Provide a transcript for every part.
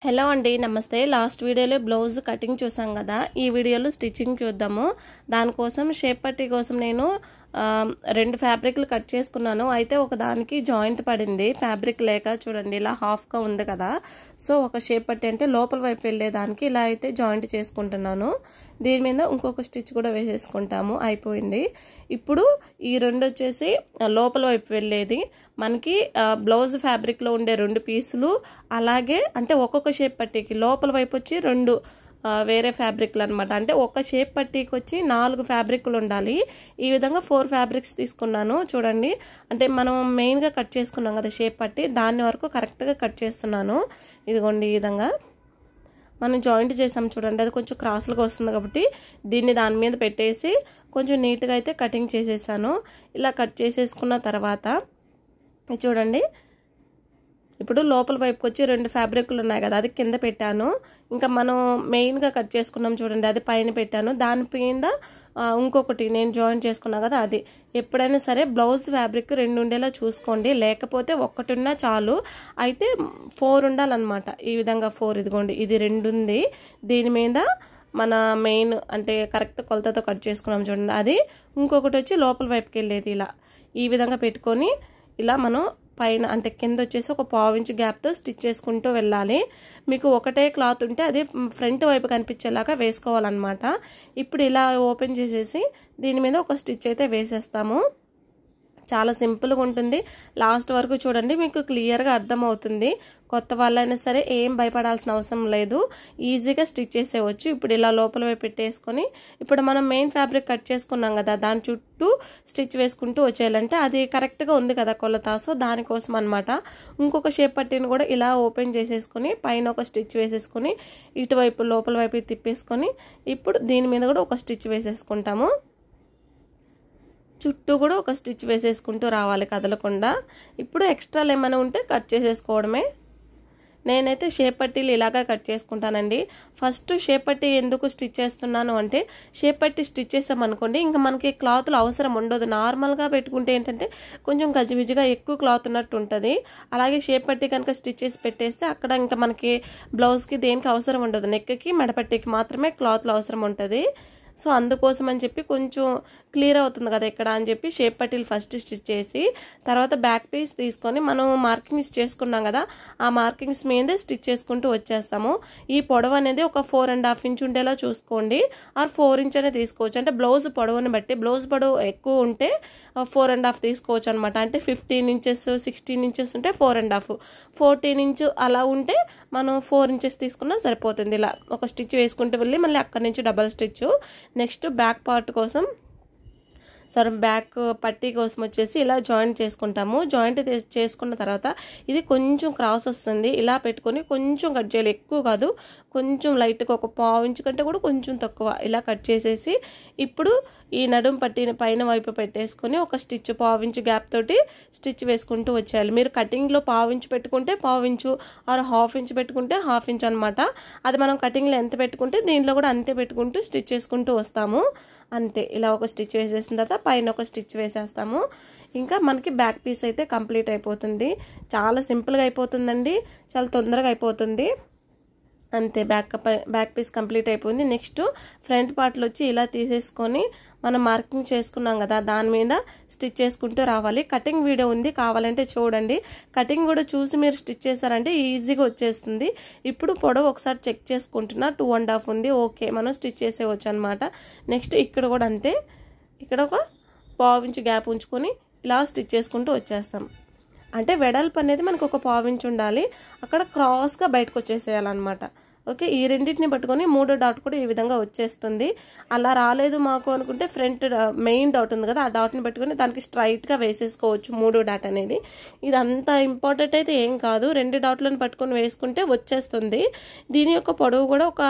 Hello అండి, నమస్తే. Last వీడియోలో బ్లౌజ్ కటింగ్ చూసాం కదా. ఈ వీడియోలో స్టిచ్చింగ్ చూద్దాము. దానికోసం షేప్ పట్టీ కోసం నేను రెండు ఫ్యాబ్రిక్లు కట్ చేసుకున్నాను. అయితే ఒక దానికి జాయింట్ పడింది, ఫ్యాబ్రిక్ లేక. చూడండి, ఇలా హాఫ్గా ఉంది కదా. సో ఒక షేప్ పట్టీ అంటే లోపల వైపు వెళ్ళేదానికి ఇలా అయితే జాయింట్ చేసుకుంటున్నాను. దీని మీద ఇంకొక స్టిచ్ కూడా వేసేసుకుంటాము. అయిపోయింది. ఇప్పుడు ఈ రెండు వచ్చేసి లోపల వైపు వెళ్ళేది. మనకి బ్లౌజ్ ఫ్యాబ్రిక్లో ఉండే రెండు పీసులు, అలాగే అంటే ఒక్కొక్క షేప్ పట్టీకి లోపల వైపు వచ్చి రెండు వేరే ఫ్యాబ్రిక్లు అనమాట. అంటే ఒక షేప్ పట్టీకి వచ్చి 4 ఫ్యాబ్రిక్లు ఉండాలి. ఈ విధంగా 4 ఫ్యాబ్రిక్స్ తీసుకున్నాను. చూడండి, అంటే మనం మెయిన్గా కట్ చేసుకున్నాం కదా షేప్ పట్టీ, దాని వరకు కరెక్ట్గా కట్ చేస్తున్నాను. ఇదిగోండి, ఈ విధంగా మనం జాయింట్ చేసాం చూడండి. అది కొంచెం క్రాస్లుగా వస్తుంది కాబట్టి దీన్ని దాని మీద పెట్టేసి కొంచెం నీట్గా అయితే కటింగ్ చేసేసాను. ఇలా కట్ చేసేసుకున్న తర్వాత చూడండి, ఇప్పుడు లోపల వైపుకి వచ్చి రెండు ఫ్యాబ్రిక్లు ఉన్నాయి కదా, అది కింద పెట్టాను. ఇంకా మనం మెయిన్గా కట్ చేసుకున్నాం చూడండి, అది పైన పెట్టాను. దాని మీద ఇంకొకటి నేను జాయిన్ చేసుకున్నా కదా, అది. ఎప్పుడైనా సరే బ్లౌజ్ ఫ్యాబ్రిక్ 2 ఉండేలా చూసుకోండి, లేకపోతే ఒక్కటి ఉన్నా చాలు. అయితే 4 ఉండాలన్నమాట. ఈ విధంగా 4, ఇదిగోండి, ఇది 2 ఉంది. దీని మీద మన మెయిన్ అంటే కరెక్ట్ కొలతతో కట్ చేసుకున్నాం చూడండి, అది. ఇంకొకటి వచ్చి లోపల వైపుకి వెళ్ళేది. ఇలా ఈ విధంగా పెట్టుకొని ఇలా మనం పైన అంటే కింద వచ్చేసి ఒక 1/4 ఇంచ్ గ్యాప్తో స్టిచ్ చేసుకుంటూ వెళ్ళాలి. మీకు ఒకటే క్లాత్ ఉంటే అది ఫ్రంట్ వైపు కనిపించేలాగా వేసుకోవాలన్నమాట. ఇప్పుడు ఇలా ఓపెన్ చేసేసి దీని మీద ఒక స్టిచ్ అయితే వేసేస్తాము. చాలా సింపుల్గా ఉంటుంది. లాస్ట్ వరకు చూడండి, మీకు క్లియర్గా అర్థమవుతుంది. కొత్త వాళ్ళైనా సరే ఏం భయపడాల్సిన అవసరం లేదు, ఈజీగా స్టిచ్ చేసేవచ్చు. ఇప్పుడు ఇలా లోపల వైపు పెట్టేసుకొని ఇప్పుడు మనం మెయిన్ ఫ్యాబ్రిక్ కట్ చేసుకున్నాం కదా, దాని చుట్టూ స్టిచ్ వేసుకుంటూ వచ్చేయాలంటే అది కరెక్ట్గా ఉంది కదా కొలత. సో దానికోసం అనమాట. ఇంకొక షేప్ పట్టీని కూడా ఇలా ఓపెన్ చేసేసుకొని పైన ఒక స్టిచ్ వేసేసుకొని ఇటువైపు లోపల వైపు తిప్పేసుకొని ఇప్పుడు దీని మీద కూడా ఒక స్టిచ్ వేసేసుకుంటాము. చుట్టూ కూడా ఒక స్టిచ్ వేసేసుకుంటూ రావాలి కదలకుండా. ఇప్పుడు ఎక్స్ట్రాలు ఏమైనా ఉంటే కట్ చేసేసుకోవడమే. నేనైతే షేప్ పట్టీలు ఇలాగా కట్ చేసుకుంటానండి. ఫస్ట్ షేప్ పట్టీ ఎందుకు స్టిచ్ చేస్తున్నాను అంటే, షేప్ పట్టీ స్టిచ్ చేసామనుకోండి ఇంకా మనకి క్లాత్లు అవసరం ఉండదు. నార్మల్గా పెట్టుకుంటే ఏంటంటే కొంచెం గజిబిజిగా ఎక్కువ క్లాత్ ఉన్నట్టు ఉంటుంది. అలాగే షేప్ పట్టీ కనుక స్టిచ్ చేసి పెట్టేస్తే అక్కడ ఇంకా మనకి బ్లౌజ్కి దేనికి అవసరం ఉండదు. నెక్కి మెడపట్టీకి మాత్రమే క్లాత్లు అవసరం ఉంటుంది. సో అందుకోసం అని చెప్పి కొంచెం క్లియర్ అవుతుంది కదా ఇక్కడ అని చెప్పి షేప్ పట్టీలు ఫస్ట్ స్టిచ్ చేసి తర్వాత బ్యాక్ పీస్ తీసుకొని మనం మార్కింగ్స్ చేసుకున్నాం కదా, ఆ మార్కింగ్స్ మీద స్టిచ్ చేసుకుంటూ వచ్చేస్తాము. ఈ పొడవు అనేది ఒక 4.5 ఇంచ్ ఉండేలా చూసుకోండి, ఆర్ 4 ఇంచ్ అనే తీసుకోవచ్చు. అంటే బ్లౌజ్ పొడవుని బట్టి, బ్లౌజ్ పొడవు ఎక్కువ ఉంటే 4.5 తీసుకోవచ్చు అనమాట. అంటే 15 ఇంచెస్ 16 ఇంచెస్ ఉంటే 4.5, 14 ఇంచ్ అలా ఉంటే మనం 4 ఇంచెస్ తీసుకున్నా సరిపోతుంది. ఇలా ఒక స్టిచ్ వేసుకుంటూ వెళ్ళి మళ్ళీ అక్కడి నుంచి double stitch. Next back part కోసం బ్యాక్ పట్టీ కోసం వచ్చేసి ఇలా జాయింట్ చేసుకుంటాము. జాయింట్ చేసుకున్న తర్వాత ఇది కొంచెం క్రాస్ వస్తుంది, ఇలా పెట్టుకొని కొంచెం కట్ చేయాలి, ఎక్కువ కాదు, కొంచెం లైట్గా ఒక 1/4 ఇంచ్ కంటే కూడా కొంచెం తక్కువ ఇలా కట్ చేసేసి ఇప్పుడు ఈ నడుం పట్టీని పైన వైపు పెట్టేసుకొని ఒక స్టిచ్ 1/4 ఇంచ్ గ్యాప్ తోటి స్టిచ్ వేసుకుంటూ వచ్చేయాలి. మీరు కటింగ్లో 1/4 ఇంచ్ పెట్టుకుంటే 1/4 ఇంచు, ఆర్ 1/2 ఇంచ్ పెట్టుకుంటే 1/2 ఇంచ్ అనమాట. అది మనం కటింగ్లో ఎంత పెట్టుకుంటే దీంట్లో కూడా అంతే పెట్టుకుంటూ స్టిచ్ చేసుకుంటూ వస్తాము. అంతే, ఇలా ఒక స్టిచ్ వేసేసిన తర్వాత పైన ఒక స్టిచ్ వేసేస్తాము. ఇంకా మనకి బ్యాక్ పీస్ అయితే కంప్లీట్ అయిపోతుంది. చాలా సింపుల్గా అయిపోతుందండి, చాలా తొందరగా అయిపోతుంది. అంతే, బ్యాక్ పీస్ కంప్లీట్ అయిపోయింది. నెక్స్ట్ ఫ్రంట్ పార్ట్లో వచ్చి ఇలా తీసేసుకొని మనం మార్కింగ్ చేసుకున్నాం కదా, దాని మీద స్టిచ్ చేసుకుంటూ రావాలి. కటింగ్ వీడియో ఉంది, కావాలంటే చూడండి. కటింగ్ కూడా చూసి మీరు స్టిచ్ చేశారంటే ఈజీగా వచ్చేస్తుంది. ఇప్పుడు పొడవు ఒకసారి చెక్ చేసుకుంటున్నా, 2.5 ఉంది, ఓకే, మనం స్టిచ్ చేసేవచ్చు అనమాట. నెక్స్ట్ ఇక్కడ కూడా అంతే, ఇక్కడ ఒక 1/4 ఇంచ్ గ్యాప్ ఉంచుకొని ఇలా స్టిచ్ చేసుకుంటూ వచ్చేస్తాం. అంటే వెడల్పు అనేది మనకు ఒక 1/4 ఇంచ్ ఉండాలి, అక్కడ క్రాస్గా బయటకు వచ్చేసేయాలన్నమాట. ఓకే, ఈ రెండింటిని పట్టుకొని 3వ డాట్ కూడా ఈ విధంగా వచ్చేస్తుంది. అలా రాలేదు మాకు అనుకుంటే ఫ్రంట్ మెయిన్ డాట్ ఉంది కదా, ఆ డాట్ని పెట్టుకొని దానికి స్ట్రైట్గా వేసేసుకోవచ్చు 3వ డాట్ అనేది. ఇది అంత ఇంపార్టెంట్ అయితే ఏం కాదు, 2 డాట్లను పట్టుకొని వేసుకుంటే వచ్చేస్తుంది. దీని యొక్క పొడవు కూడా ఒక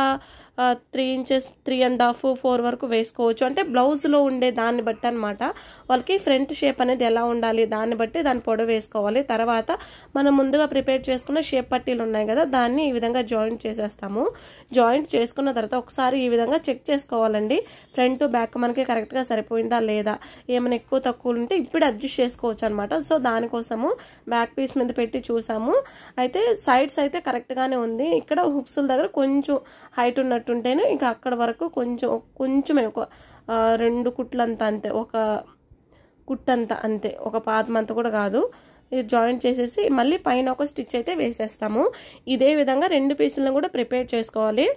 3 ఇంచెస్ 3.5 4 వరకు వేసుకోవచ్చు. అంటే బ్లౌజ్లో ఉండే దాన్ని బట్టి అనమాట. వాళ్ళకి ఫ్రంట్ షేప్ అనేది ఎలా ఉండాలి దాన్ని బట్టి దాని పొడవు వేసుకోవాలి. తర్వాత మనం ముందుగా ప్రిపేర్ చేసుకున్న షేప్ పట్టీలు ఉన్నాయి కదా, దాన్ని ఈ విధంగా జాయింట్ చేసేస్తాము. జాయింట్ చేసుకున్న తర్వాత ఒకసారి ఈ విధంగా చెక్ చేసుకోవాలండి. ఫ్రంట్ బ్యాక్ మనకి కరెక్ట్గా సరిపోయిందా లేదా, ఏమైనా ఎక్కువ తక్కువ ఉంటే ఇప్పుడు అడ్జస్ట్ చేసుకోవచ్చు అనమాట. సో దానికోసము బ్యాక్ పీస్ మీద పెట్టి చూసాము. అయితే సైడ్స్ అయితే కరెక్ట్గానే ఉంది. ఇక్కడ హుక్స్ల దగ్గర కొంచెం హైట్ ఉన్నట్టుంటేనే ఇంకా అక్కడ వరకు కొంచెమే ఒక 2 కుట్లంతా అంతే, ఒక కుట్టంతా అంతే, ఒక పాదమంతా కూడా కాదు. జాయింట్ చేసేసి మళ్ళీ పైన ఒక స్టిచ్ అయితే వేసేస్తాము. ఇదే విధంగా 2 పీసులను కూడా ప్రిపేర్ చేసుకోవాలి.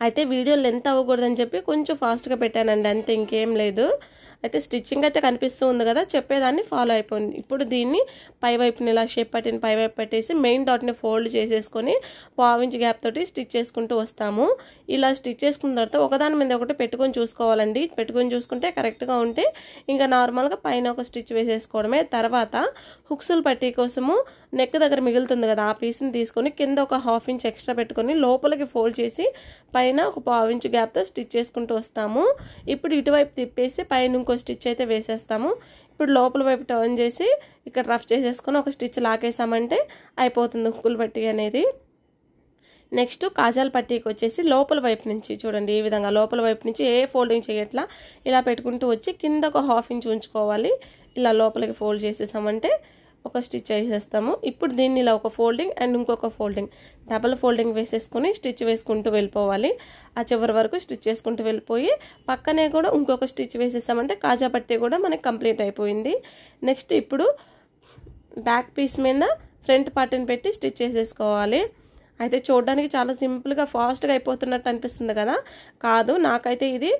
అయితే వీడియో లెంత్ అవ్వకూడదని చెప్పి కొంచెం ఫాస్ట్గా పెట్టానండి, అంతే, ఇంకేం లేదు. అయితే స్టిచ్చింగ్ అయితే కనిపిస్తూ ఉంది కదా, చెప్పేదాన్ని ఫాలో అయిపోయింది. ఇప్పుడు దీన్ని పై వైపుని ఇలా షేప్ పట్టిని పై వైపు పెట్టేసి మెయిన్ డాట్ని ఫోల్డ్ చేసేసుకొని 1/2 ఇంచ్ గ్యాప్ తోటి స్టిచ్ చేసుకుంటూ వస్తాము. ఇలా స్టిచ్ చేసుకున్న తర్వాత ఒకదాని మీద ఒకటి పెట్టుకొని చూసుకోవాలండి. పెట్టుకొని చూసుకుంటే కరెక్ట్గా ఉంటే ఇంకా నార్మల్గా పైన ఒక స్టిచ్ వేసేసుకోవడమే. తర్వాత హుక్సుల పట్టీ కోసము నెక్ దగ్గర మిగులుతుంది కదా, ఆ పీస్ని తీసుకొని కింద ఒక 1/2 ఇంచ్ ఎక్స్ట్రా పెట్టుకొని లోపలికి ఫోల్డ్ చేసి పైన ఒక 1/2 ఇంచ్ గ్యాప్తో స్టిచ్ చేసుకుంటూ వస్తాము. ఇప్పుడు ఇటువైపు తిప్పేసి పైన ఇంకో స్టిచ్ అయితే వేసేస్తాము. ఇప్పుడు లోపల వైపు టర్న్ చేసి ఇక్కడ రఫ్ చేసేసుకొని ఒక స్టిచ్ లాకేసామంటే అయిపోతుంది హుక్కుల పట్టీ అనేది. నెక్స్ట్ కాజాల పట్టీకి వచ్చేసి లోపల వైపు నుంచి చూడండి, ఈ విధంగా లోపల వైపు నుంచి ఏ ఫోల్డింగ్ చేయట్లా ఇలా పెట్టుకుంటూ వచ్చి కింద ఒక 1/2 ఇంచ్ ఉంచుకోవాలి. ఇలా లోపలికి ఫోల్డ్ చేసేసామంటే ఒక స్టిచ్ వేసేస్తాము. ఇప్పుడు దీన్ని ఇలా ఒక ఫోల్డింగ్ అండ్ ఇంకొక ఫోల్డింగ్, డబుల్ ఫోల్డింగ్ వేసేసుకొని స్టిచ్ వేసుకుంటూ వెళ్ళిపోవాలి. ఆ చివరి వరకు స్టిచ్ చేసుకుంటూ వెళ్ళిపోయి పక్కనే కూడా ఇంకొక స్టిచ్ వేసేసామంటే కాజా పట్టీ కూడా మనకి కంప్లీట్ అయిపోయింది. నెక్స్ట్ ఇప్పుడు బ్యాక్ పీస్ మీద ఫ్రంట్ పార్ట్ని పెట్టి స్టిచ్ చేసేసుకోవాలి. అయితే చూడడానికి చాలా సింపుల్గా ఫాస్ట్గా అయిపోతున్నట్టు అనిపిస్తుంది కదా, కాదు, నాకైతే ఇది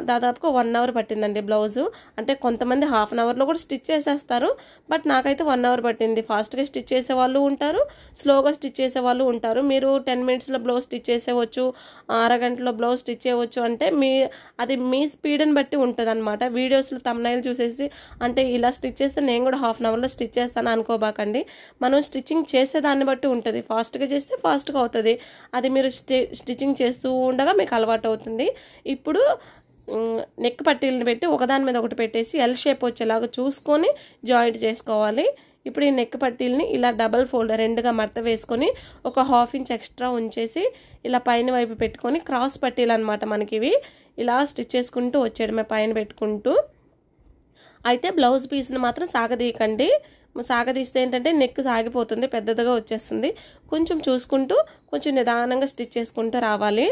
దాదాపుగా 1 అవర్ పట్టిందండి బ్లౌజు. అంటే కొంతమంది 1/2 అవర్లో కూడా స్టిచ్ చేసేస్తారు, బట్ నాకైతే 1 అవర్ పట్టింది. ఫాస్ట్గా స్టిచ్ చేసే వాళ్ళు ఉంటారు, స్లోగా స్టిచ్ చేసే వాళ్ళు ఉంటారు. మీరు 10 మినిట్స్లో బ్లౌజ్ స్టిచ్ చేసేవచ్చు, అరగంటలో బ్లౌజ్ స్టిచ్ చేయవచ్చు. అంటే అది మీ స్పీడ్ని బట్టి ఉంటుంది అనమాట. వీడియోస్లో తమ్నైల్ చూసేసి అంటే ఇలా స్టిచ్ చేస్తే నేను కూడా 1/2 అవర్లో స్టిచ్ చేస్తాను అనుకోబాకండి. మనం స్టిచ్చింగ్ చేసేదాన్ని బట్టి ఉంటుంది. ఫాస్ట్గా చేస్తే ఫాస్ట్గా అవుతుంది, అది మీరు స్టిచ్చింగ్ చేస్తూ ఉండగా మీకు అలవాటు అవుతుంది. ఇప్పుడు నెక్ పట్టీలను పెట్టి ఒకదాని మీద ఒకటి పెట్టేసి ఎల్ షేప్ వచ్చేలాగా చూసుకొని జాయింట్ చేసుకోవాలి. ఇప్పుడు ఈ నెక్ పట్టీలని ఇలా డబల్ ఫోల్డ్ 2గా మడత వేసుకొని ఒక 1/2 ఇంచ్ ఎక్స్ట్రా ఉంచేసి ఇలా పైన వైపు పెట్టుకొని క్రాస్ పట్టీలు అనమాట మనకి ఇవి, ఇలా స్టిచ్ చేసుకుంటూ వచ్చేయడమే పైన పెట్టుకుంటూ. అయితే బ్లౌజ్ పీస్ని మాత్రం సాగదీయకండి, సాగదీస్తే ఏంటంటే నెక్ సాగిపోతుంది, పెద్దదిగా వచ్చేస్తుంది. కొంచెం చూసుకుంటూ కొంచెం నిదానంగా స్టిచ్ చేసుకుంటూ రావాలి.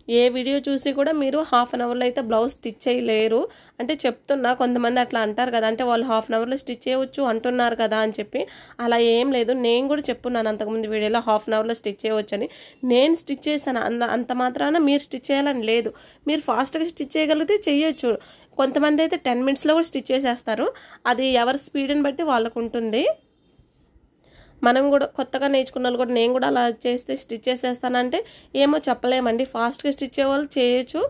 ఏ వీడియో చూసి కూడా మీరు 1/2 అవర్లో అయితే బ్లౌజ్ స్టిచ్ చేయలేరు. అంటే చెప్తున్నా, కొంతమంది అట్లా అంటారు కదా, అంటే వాళ్ళు 1/2 అవర్లో స్టిచ్ చేయవచ్చు అంటున్నారు కదా అని చెప్పి. అలా ఏం లేదు, నేను కూడా చెప్పున్నాను అంతకుముందు వీడియోలో 1/2 అవర్లో స్టిచ్ చేయవచ్చు అని. నేను స్టిచ్ చేశాను అంత మాత్రాన మీరు స్టిచ్ చేయాలని లేదు. మీరు ఫాస్ట్గా స్టిచ్ చేయగలిగితే చేయొచ్చు. కొంతమంది అయితే 10 మినిట్స్లో కూడా స్టిచ్ చేసేస్తారు, అది ఎవరి స్పీడ్ని బట్టి వాళ్ళకు ఉంటుంది. మనం కూడా కొత్తగా నేర్చుకున్న వాళ్ళు కూడా నేను కూడా అలా చేస్తే స్టిచ్ చేసేస్తానంటే ఏమో చెప్పలేమండి. ఫాస్ట్గా స్టిచ్ చేసేవాళ్ళు చేయొచ్చు,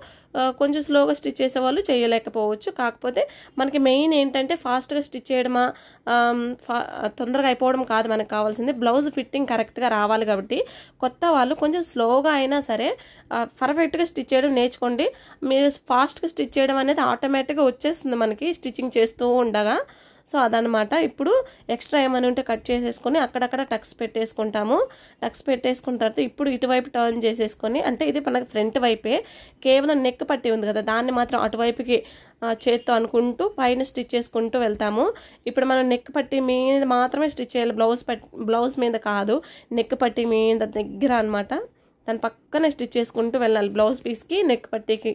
కొంచెం స్లోగా స్టిచ్ చేసేవాళ్ళు చేయలేకపోవచ్చు. కాకపోతే మనకి మెయిన్ ఏంటంటే ఫాస్ట్గా స్టిచ్ చేయడమా తొందరగా అయిపోవడం కాదు మనకు కావాల్సింది, బ్లౌజ్ ఫిట్టింగ్ కరెక్ట్గా రావాలి. కాబట్టి కొత్త వాళ్ళు కొంచెం స్లోగా అయినా సరే పర్ఫెక్ట్గా స్టిచ్ చేయడం నేర్చుకోండి. మీరు ఫాస్ట్గా స్టిచ్ చేయడం అనేది ఆటోమేటిక్గా వచ్చేస్తుంది మనకి స్టిచ్చింగ్ చేస్తూ ఉండగా. సో అదనమాట. ఇప్పుడు ఎక్స్ట్రా ఏమైనా ఉంటే కట్ చేసేసుకొని అక్కడక్కడ టక్స్ పెట్టేసుకుంటాము. టక్స్ పెట్టేసుకున్న తర్వాత ఇప్పుడు ఇటువైపు టర్న్ చేసేసుకొని, అంటే ఇది మనకి ఫ్రంట్ వైపే, కేవలం నెక్ పట్టి ఉంది కదా దాన్ని మాత్రం అటువైపుకి చేత్తో అనుకుంటూ పైన స్టిచ్ చేసుకుంటూ వెళ్తాము. ఇప్పుడు మనం నెక్ పట్టి మీద మాత్రమే స్టిచ్ చేయాలి, బ్లౌజ్ మీద కాదు, నెక్ పట్టి మీద దగ్గర అనమాట. దాని పక్కనే స్టిచ్ చేసుకుంటూ వెళ్ళాలి. బ్లౌజ్ పీస్కి నెక్ పట్టీకి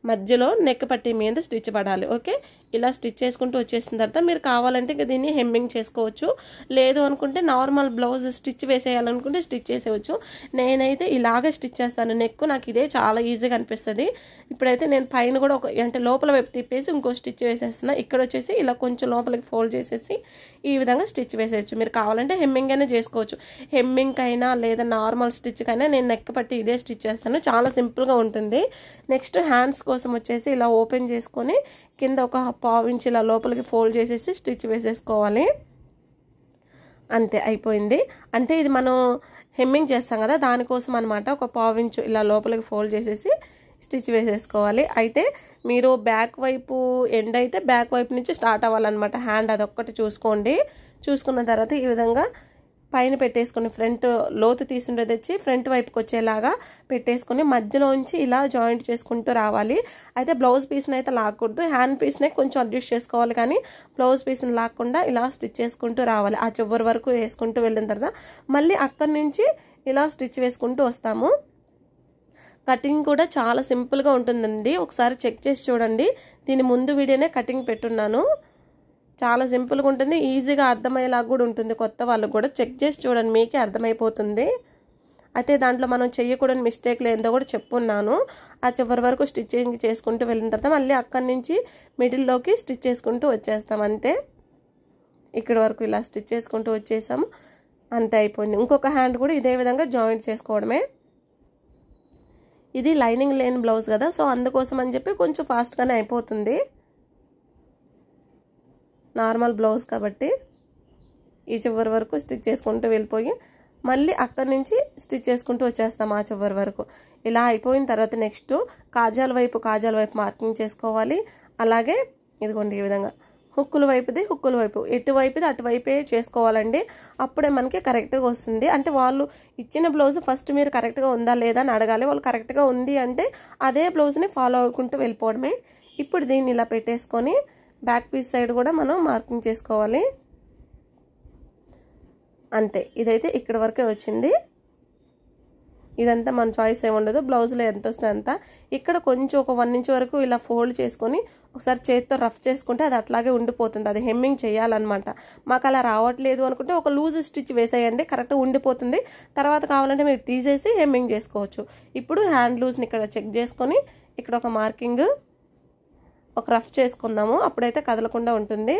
మధ్యలో నెక్ పట్టీ మీద స్టిచ్ పడాలి. ఓకే, ఇలా స్టిచ్ చేసుకుంటూ వచ్చేసిన తర్వాత మీరు కావాలంటే ఇంకా దీన్ని హెమ్మింగ్ చేసుకోవచ్చు, లేదు అనుకుంటే నార్మల్ బ్లౌజ్ స్టిచ్ వేసేయాలనుకుంటే స్టిచ్ చేసేయచ్చు. నేనైతే ఇలాగే స్టిచ్ చేస్తాను నెక్, నాకు ఇదే చాలా ఈజీగా అనిపిస్తుంది. ఇప్పుడైతే నేను పైన కూడా అంటే లోపల వైపు తిప్పేసి ఇంకో స్టిచ్ వేసేస్తున్నా. ఇక్కడ వచ్చేసి ఇలా కొంచెం లోపలికి ఫోల్డ్ చేసేసి ఈ విధంగా స్టిచ్ వేసేయచ్చు. మీరు కావాలంటే హెమ్మింగ్ అయినా చేసుకోవచ్చు, హెమ్మింగ్ అయినా లేదా నార్మల్ స్టిచ్ కైనా నేను నెక్ పట్టి ఇదే స్టిచ్ చేస్తాను, చాలా సింపుల్గా ఉంటుంది. నెక్స్ట్ హ్యాండ్స్ కోసం వచ్చేసి ఇలా ఓపెన్ చేసుకొని కింద ఒక 1/2 ఇంచ్ ఇలా లోపలికి ఫోల్డ్ చేసేసి స్టిచ్ వేసేసుకోవాలి. అంతే అయిపోయింది. అంటే ఇది మనం హెమ్మింగ్ చేస్తాం కదా, దానికోసం అనమాట. ఒక పావించు ఇలా లోపలికి ఫోల్డ్ చేసేసి స్టిచ్ వేసేసుకోవాలి. అయితే మీరు బ్యాక్ వైపు ఎండ్ అయితే బ్యాక్ వైపు నుంచి స్టార్ట్ అవ్వాలన్నమాట హ్యాండ్, అదొక్కటి చూసుకోండి. చూసుకున్న తర్వాత ఈ విధంగా పైన పెట్టేసుకుని ఫ్రంట్ లోతు తీసుండే తెచ్చి ఫ్రంట్ వైపుకి వచ్చేలాగా పెట్టేసుకుని మధ్యలోంచి ఇలా జాయింట్ చేసుకుంటూ రావాలి. అయితే బ్లౌజ్ పీస్ని అయితే లాక్కూడదు, హ్యాండ్ పీస్నే కొంచెం అడ్జస్ట్ చేసుకోవాలి, కానీ బ్లౌజ్ పీస్ని లాక్కుండా ఇలా స్టిచ్ చేసుకుంటూ రావాలి. ఆ చివరి వరకు వేసుకుంటూ వెళ్ళిన తర్వాత మళ్ళీ అక్కడి నుంచి ఇలా స్టిచ్ వేసుకుంటూ వస్తాము. కటింగ్ కూడా చాలా సింపుల్గా ఉంటుందండి, ఒకసారి చెక్ చేసి చూడండి. దీని ముందు వీడియోనే కటింగ్ పెట్టున్నాను. చాలా సింపుల్గా ఉంటుంది, ఈజీగా అర్థమయ్యేలాగా కూడా ఉంటుంది. కొత్త వాళ్ళకు కూడా చెక్ చేసి చూడండి, మీకే అర్థమైపోతుంది. అయితే దాంట్లో మనం చెయ్యకూడని మిస్టేక్లు ఏందో కూడా చెప్పున్నాను. ఆ చివరి వరకు స్టిచ్చింగ్ చేసుకుంటూ వెళ్ళిన తర్వాత మళ్ళీ అక్కడి నుంచి మిడిల్లోకి స్టిచ్ చేసుకుంటూ వచ్చేస్తాం. అంతే, ఇక్కడ వరకు ఇలా స్టిచ్ చేసుకుంటూ వచ్చేసాము. అంతే అయిపోయింది. ఇంకొక హ్యాండ్ కూడా ఇదే విధంగా జాయింట్ చేసుకోవడమే. ఇది లైనింగ్ లేని బ్లౌజ్ కదా, సో అందుకోసం అని చెప్పి కొంచెం ఫాస్ట్గానే అయిపోతుంది. నార్మల్ బ్లౌజ్ కాబట్టి ఈ చివరి వరకు స్టిచ్ చేసుకుంటూ వెళ్ళిపోయి మళ్ళీ అక్కడి నుంచి స్టిచ్ చేసుకుంటూ వచ్చేస్తాం ఆ చివరి వరకు. ఇలా అయిపోయిన తర్వాత నెక్స్ట్ కాజాల వైపు మార్కింగ్ చేసుకోవాలి. అలాగే ఇదిగోండి ఈ విధంగా హుక్కుల వైపు ఎటువైపుది అటువైపే చేసుకోవాలండి. అప్పుడే మనకి కరెక్ట్గా వస్తుంది. అంటే వాళ్ళు ఇచ్చిన బ్లౌజ్ ఫస్ట్ మీరు కరెక్ట్గా ఉందా లేదా అని అడగాలి. వాళ్ళు కరెక్ట్గా ఉంది అంటే అదే బ్లౌజ్ని ఫాలో అవ్వకుంటూ వెళ్ళిపోవడమే. ఇప్పుడు దీన్ని ఇలా పెట్టేసుకొని బ్యాక్ పీస్ సైడ్ కూడా మనం మార్కింగ్ చేసుకోవాలి. అంతే, ఇదైతే ఇక్కడ వరకే వచ్చింది. ఇదంతా మన చాయిస్ ఏమి ఉండదు, బ్లౌజ్లో ఎంత వస్తే అంత. ఇక్కడ కొంచెం ఒక 1 ఇంచ్ వరకు ఇలా ఫోల్డ్ చేసుకొని ఒకసారి చేతితో రఫ్ చేసుకుంటే అది అట్లాగే ఉండిపోతుంది. అది హెమ్మింగ్ చేయాలన్నమాట. మాకు అలా రావట్లేదు అనుకుంటే ఒక లూజ్ స్టిచ్ వేసేయండి, కరెక్ట్గా ఉండిపోతుంది. తర్వాత కావాలంటే మీరు తీసేసి హెమ్మింగ్ చేసుకోవచ్చు. ఇప్పుడు హ్యాండ్ లూజ్ని ఇక్కడ చెక్ చేసుకొని ఇక్కడ ఒక మార్కింగ్, ఒక రఫ్ చేసుకుందాము, అప్పుడైతే కదలకుండా ఉంటుంది.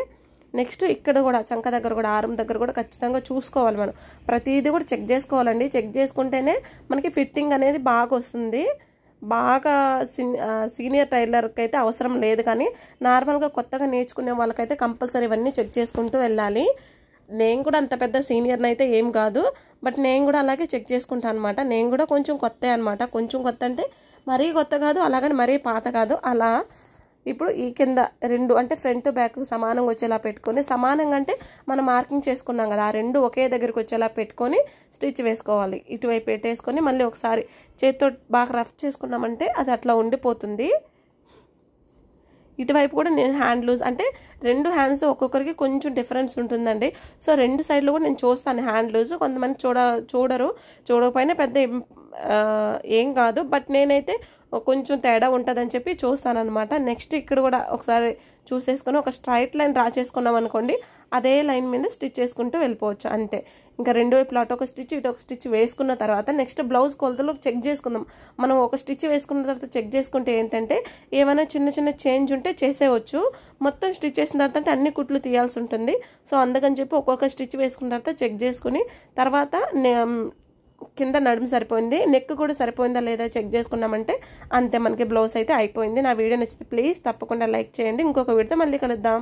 నెక్స్ట్ ఇక్కడ కూడా చంక దగ్గర కూడా ఆరం దగ్గర కూడా ఖచ్చితంగా చూసుకోవాలి. మనం ప్రతిదీ కూడా చెక్ చేసుకోవాలండి. చెక్ చేసుకుంటేనే మనకి ఫిట్టింగ్ అనేది బాగా వస్తుంది. బాగా సీనియర్ టైలర్కి అయితే అవసరం లేదు, కానీ నార్మల్గా కొత్తగా నేర్చుకునే వాళ్ళకైతే కంపల్సరీ ఇవన్నీ చెక్ చేసుకుంటూ వెళ్ళాలి. నేను కూడా అంత పెద్ద సీనియర్ని అయితే ఏం కాదు, బట్ నేను కూడా అలాగే చెక్ చేసుకుంటాను అనమాట. నేను కూడా కొంచెం కొత్త అనమాట. కొంచెం కొత్త అంటే మరీ కొత్త కాదు, అలాగని మరీ పాత కాదు. అలా ఇప్పుడు ఈ కింద 2 అంటే ఫ్రంట్ బ్యాక్ సమానంగా వచ్చేలా పెట్టుకొని, సమానంగా అంటే మనం మార్కింగ్ చేసుకున్నాం కదా, ఆ 2 ఒకే దగ్గరికి వచ్చేలా పెట్టుకొని స్టిచ్ వేసుకోవాలి. ఇటువైపు పెట్టేసుకొని మళ్ళీ ఒకసారి చేతితో బాగా రఫ్ చేసుకున్నామంటే అది అట్లా ఉండిపోతుంది. ఇటువైపు కూడా నేను హ్యాండ్ లూజ్ అంటే 2 హ్యాండ్స్ ఒక్కొక్కరికి కొంచెం డిఫరెన్స్ ఉంటుందండి. సో 2 సైడ్లు కూడా నేను చూస్తాను హ్యాండ్ లూజ్. కొంతమంది చూడకపోయినా పెద్ద ఏం కాదు, బట్ నేనైతే కొంచెం తేడా ఉంటుందని చెప్పి చూస్తానన్నమాట. నెక్స్ట్ ఇక్కడ కూడా ఒకసారి చూసేసుకొని ఒక స్ట్రైట్ లైన్ డ్రా చేసుకున్నాం అనుకోండి, అదే లైన్ మీద స్టిచ్ చేసుకుంటూ వెళ్ళిపోవచ్చు. అంతే, ఇంకా 2 వైపులా అటొక స్టిచ్ ఇటొక స్టిచ్ వేసుకున్న తర్వాత నెక్స్ట్ బ్లౌజ్ కొలతలు చెక్ చేసుకుందాం. మనం ఒక స్టిచ్ వేసుకున్న తర్వాత చెక్ చేసుకుంటే ఏంటంటే ఏమైనా చిన్న చిన్న చేంజ్ ఉంటే చేసేవచ్చు. మొత్తం స్టిచ్ చేసిన తర్వాత అంటే అన్ని కుట్లు తీయాల్సి ఉంటుంది. సో అందుకని చెప్పి ఒక్కొక్క స్టిచ్ వేసుకున్న తర్వాత చెక్ చేసుకుని తర్వాత కింద నడుము సరిపోయింది, నెక్ కూడా సరిపోయిందా లేదా చెక్ చేసుకున్నామంటే అంతే, మనకి బ్లౌజ్ అయితే అయిపోయింది. నా వీడియో నచ్చితే ప్లీజ్ తప్పకుండా లైక్ చేయండి. ఇంకొక వీడియోతో మళ్ళీ కలుద్దాం.